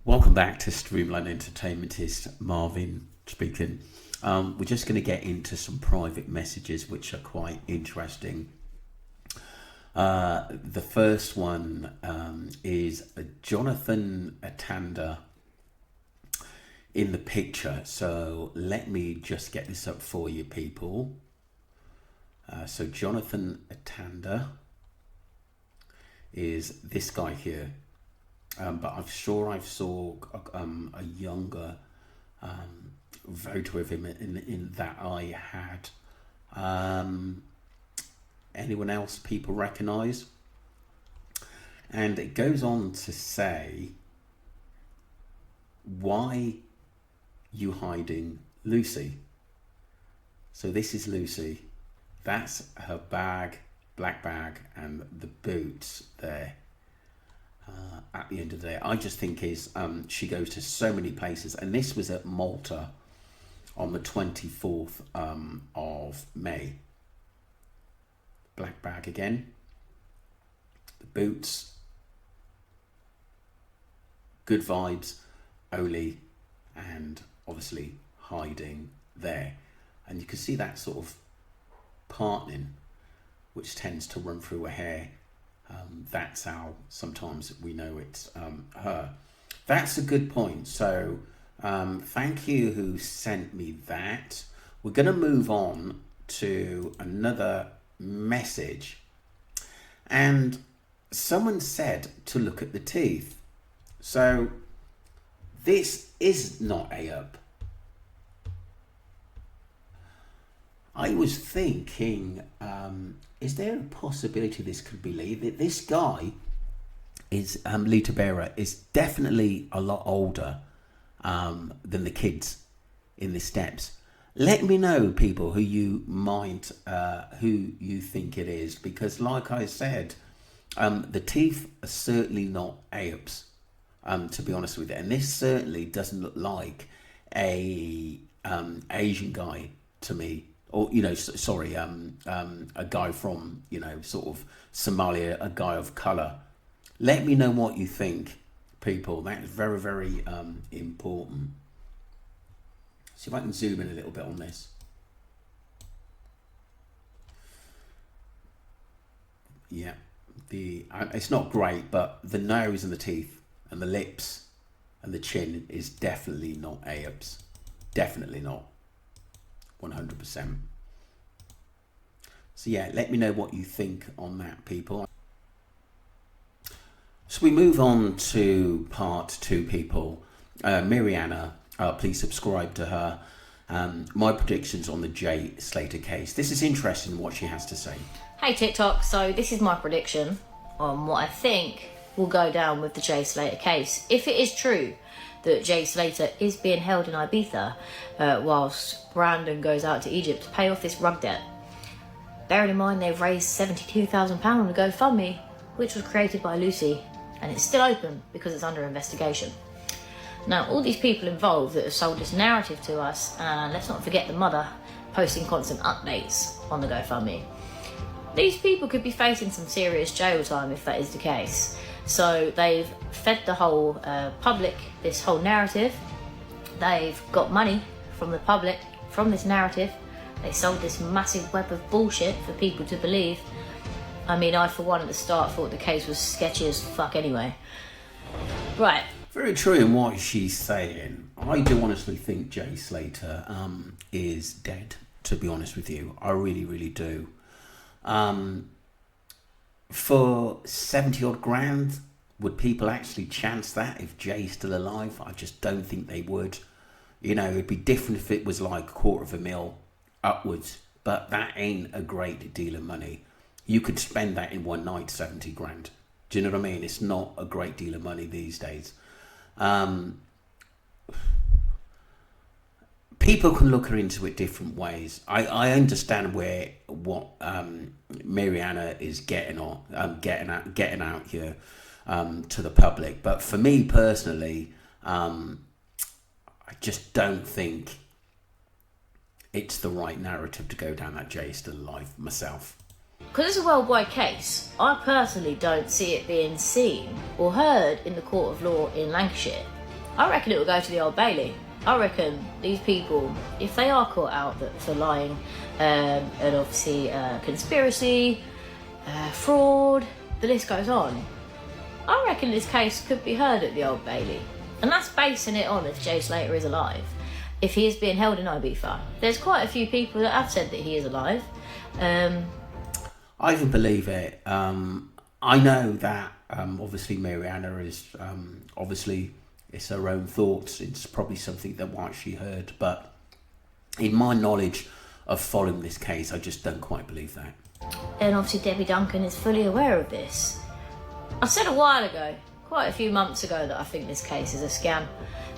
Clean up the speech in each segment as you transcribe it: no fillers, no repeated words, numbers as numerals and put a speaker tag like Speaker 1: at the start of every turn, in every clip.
Speaker 1: Welcome back to Streamline Entertainment. It's Marvin speaking. We're just going to get into some private messages which are quite interesting. The first one is Jonathan Atanda in the picture. So let me just get this up for you, people. So Jonathan Atanda is this guy here. But I'm sure I saw a younger photo of him in that I had. Anyone else people recognise? And it goes on to say, why you hiding Lucy? So this is Lucy. That's her bag, black bag, and the boots there. At the end of the day, I just think she goes to so many places, and this was at Malta on the 24th of May. Black bag again, the boots, good vibes, Oli, and obviously hiding there, and you can see that sort of parting which tends to run through her hair. That's how sometimes we know it's her. That's a good point. So thank you who sent me that. We're going to move on to another message. And someone said to look at the teeth. So this is not a up. I was thinking, is there a possibility this could be Lee? This guy is, Lee Tabera, is definitely a lot older than the kids in the steps. Let me know, people, who you think it is, because like I said, the teeth are certainly not apes, to be honest with you. And this certainly doesn't look like a Asian guy to me. Or, sorry, a guy from, sort of Somalia, a guy of colour. Let me know what you think, people. That is very, very important. See if I can zoom in a little bit on this. Yeah, it's not great, but the nose and the teeth and the lips and the chin is definitely not Ayub's. Definitely not. 100%. So yeah, let me know what you think on that, people. So we move on to part 2, people. Mariana, please subscribe to her. My predictions on the Jay Slater case. This is interesting what she has to say.
Speaker 2: Hey TikTok, so this is my prediction on what I think will go down with the Jay Slater case. If it is true that Jay Slater is being held in Ibiza whilst Brandon goes out to Egypt to pay off this rug debt. Bearing in mind they've raised £72,000 on a GoFundMe, which was created by Lucy, and it's still open because it's under investigation. Now, all these people involved that have sold this narrative to us, and let's not forget the mother posting constant updates on the GoFundMe. These people could be facing some serious jail time if that is the case. So they've fed the whole public this whole narrative. They've got money from the public from this narrative. They sold this massive web of bullshit for people to believe. I mean, I for one at the start thought the case was sketchy as fuck anyway. Right.
Speaker 1: Very true in what she's saying. I do honestly think Jay Slater is dead, to be honest with you. I really, really do. For 70 odd grand, would people actually chance that if Jay's still alive? I just don't think they would. It'd be different if it was like $250,000 upwards, but that ain't a great deal of money. You could spend that in one night, 70 grand. Do you know what I mean? It's not a great deal of money these days. People can look into it different ways. I understand what Mariana is getting out here to the public, but for me personally, I just don't think it's the right narrative to go down that Jay's still alive myself.
Speaker 2: Because it's a worldwide case, I personally don't see it being seen or heard in the court of law in Lancashire. I reckon it will go to the Old Bailey. I reckon these people, if they are caught out for lying, and obviously conspiracy, fraud, the list goes on, I reckon this case could be heard at the Old Bailey. And that's basing it on if Jay Slater is alive. If he is being held in Ibiza. There's quite a few people that have said that he is alive.
Speaker 1: I can believe it. I know that obviously Mariana is obviously it's her own thoughts. It's probably something that what she heard, but in my knowledge of following this case, I just don't quite believe that.
Speaker 2: And obviously Debbie Duncan is fully aware of this. I said a while ago, quite a few months ago, that I think this case is a scam.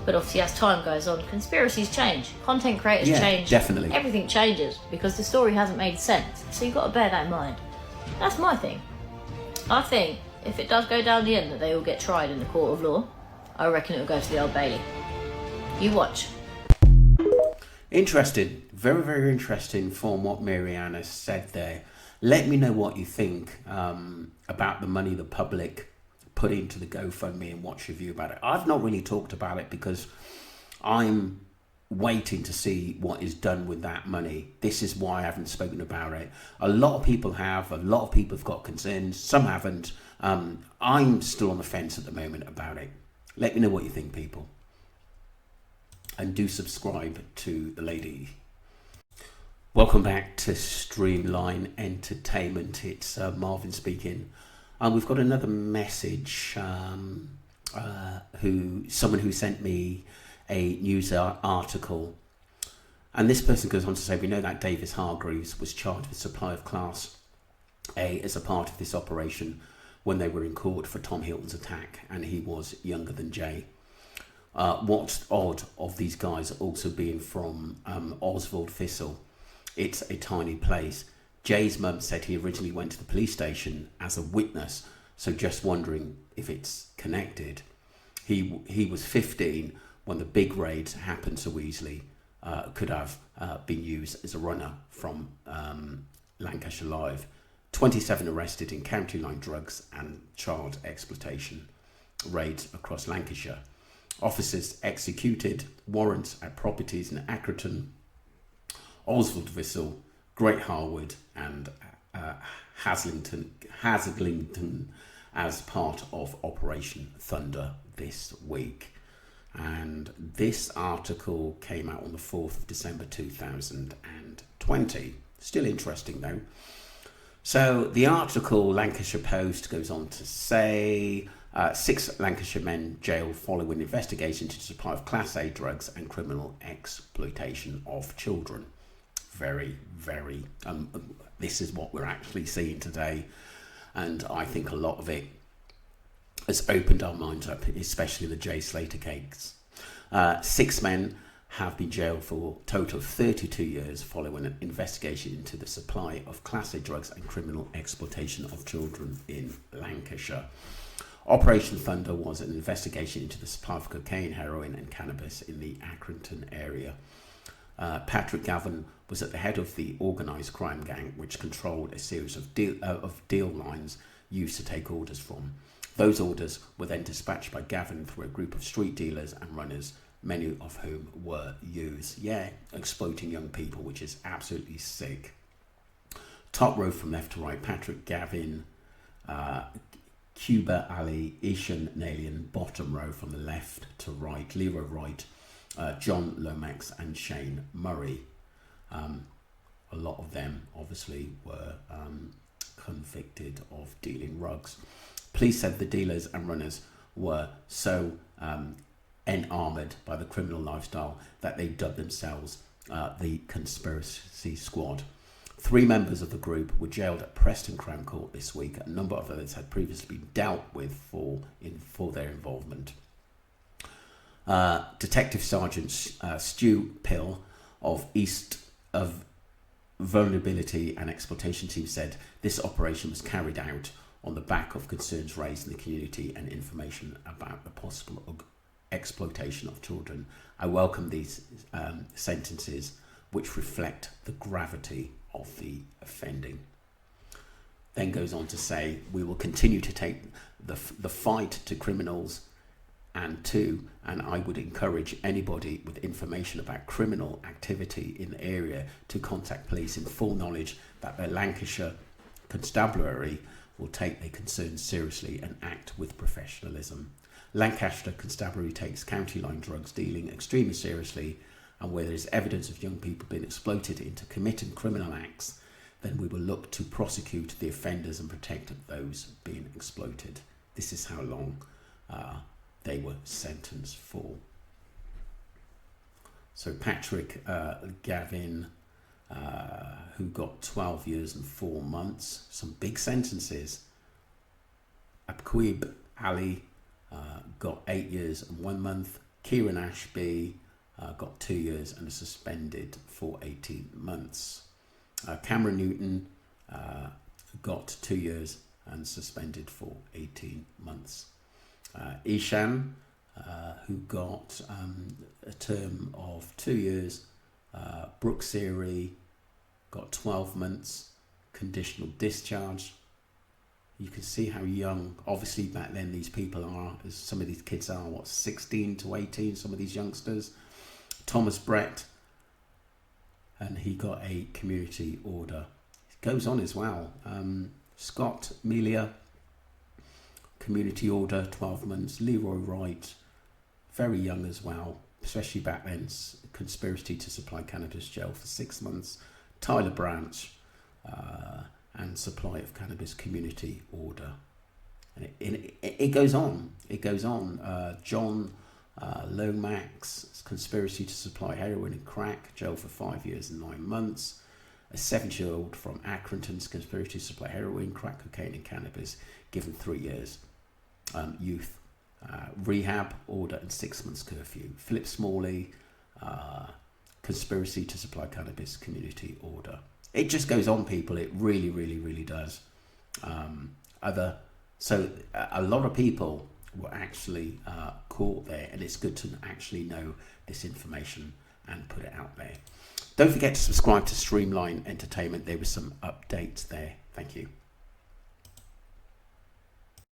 Speaker 2: But obviously as time goes on, conspiracies change, content creators change,
Speaker 1: definitely.
Speaker 2: Everything changes because the story hasn't made sense. So you've got to bear that in mind. That's my thing. I think if it does go down the end that they all get tried in the court of law, I reckon it'll go to the Old Bailey. You watch.
Speaker 1: Interesting. Very, very interesting from what Mariana said there. Let me know what you think about the money the public put into the GoFundMe and what's your view about it. I've not really talked about it because I'm waiting to see what is done with that money. This is why I haven't spoken about it. A lot of people have. A lot of people have got concerns. Some haven't. I'm still on the fence at the moment about it. Let me know what you think, people. And do subscribe to the lady. Welcome back to Streamline Entertainment. It's Marvin speaking. We've got another message. Someone who sent me a news article, and this person goes on to say, we know that Davis Hargreaves was charged with supply of Class A as a part of this operation when they were in court for Tom Hilton's attack, and he was younger than Jay. What's odd of these guys also being from Oswald Thistle? It's a tiny place. Jay's mum said he originally went to the police station as a witness, so just wondering if it's connected. He was 15 when the big raids happened so easily. Could have been used as a runner from Lancashire Live. 27 arrested in county line drugs and child exploitation raids across Lancashire. Officers executed warrants at properties in Accrington, Oswald Thistle, Great Harwood and Haslington as part of Operation Thunder this week. And this article came out on the 4th of December 2020. Still interesting though. So the article, Lancashire Post, goes on to say 6 Lancashire men jailed following investigation into supply of Class A drugs and criminal exploitation of children. Very, very, this is what we're actually seeing today. And I think a lot of it has opened our minds up, especially the Jay Slater case. 6 men have been jailed for a total of 32 years following an investigation into the supply of Class A drugs and criminal exploitation of children in Lancashire. Operation Thunder was an investigation into the supply of cocaine, heroin and cannabis in the Accrington area. Patrick Gavin was at the head of the organised crime gang which controlled a series of deal lines used to take orders from. Those orders were then dispatched by Gavin through a group of street dealers and runners, many of whom were youths. Yeah, exploiting young people, which is absolutely sick. Top row from left to right, Patrick Gavin, Cuba Ali, Ishan Nalian. Bottom row from the left to right, Leroy Wright, John Lomax and Shane Murray. A lot of them obviously were convicted of dealing drugs. Police said the dealers and runners were so enarmoured by the criminal lifestyle that they dubbed themselves the Conspiracy Squad. 3 members of the group were jailed at Preston Crown Court this week. A number of others had previously been dealt with for their involvement. Detective Sergeant Stu Pill of Vulnerability and Exploitation Team said this operation was carried out on the back of concerns raised in the community and information about the possible exploitation of children. I welcome these sentences which reflect the gravity of the offending. Then goes on to say, we will continue to take the fight to criminals And two, and I would encourage anybody with information about criminal activity in the area to contact police in full knowledge that the Lancashire Constabulary will take their concerns seriously and act with professionalism. Lancaster Constabulary takes county line drugs dealing extremely seriously, and where there is evidence of young people being exploited into committing criminal acts, then we will look to prosecute the offenders and protect those being exploited. This is how long they were sentenced for. So Patrick Gavin, who got 12 years and 4 months, some big sentences. Abquib Ali got 8 years and 1 month. Kieran Ashby got 2 years and is suspended for 18 months. Cameron Newton got 2 years and suspended for 18 months. Isham, who got a term of 2 years. Brooke Seary got 12 months, conditional discharge. You can see how young, obviously back then these people are, some of these kids are, 16 to 18, some of these youngsters. Thomas Brett, and he got a community order. It goes on as well. Scott Melia, community order, 12 months. Leroy Wright, very young as well, especially back then, conspiracy to supply cannabis, jail for 6 months. Tyler Branch, and supply of cannabis, community order. And it goes on. It goes on. John Lomax, conspiracy to supply heroin and crack, jail for 5 years and 9 months. A 7-year-old from Accrington's conspiracy to supply heroin, crack cocaine and cannabis, given 3 years. Youth rehab order and 6 months curfew. Philip Smalley, conspiracy to supply cannabis, community order. It just goes on, people. It really, really, really does. So a lot of people were actually caught there, and it's good to actually know this information and put it out there. Don't forget to subscribe to Streamline Entertainment. There were some updates there. Thank you.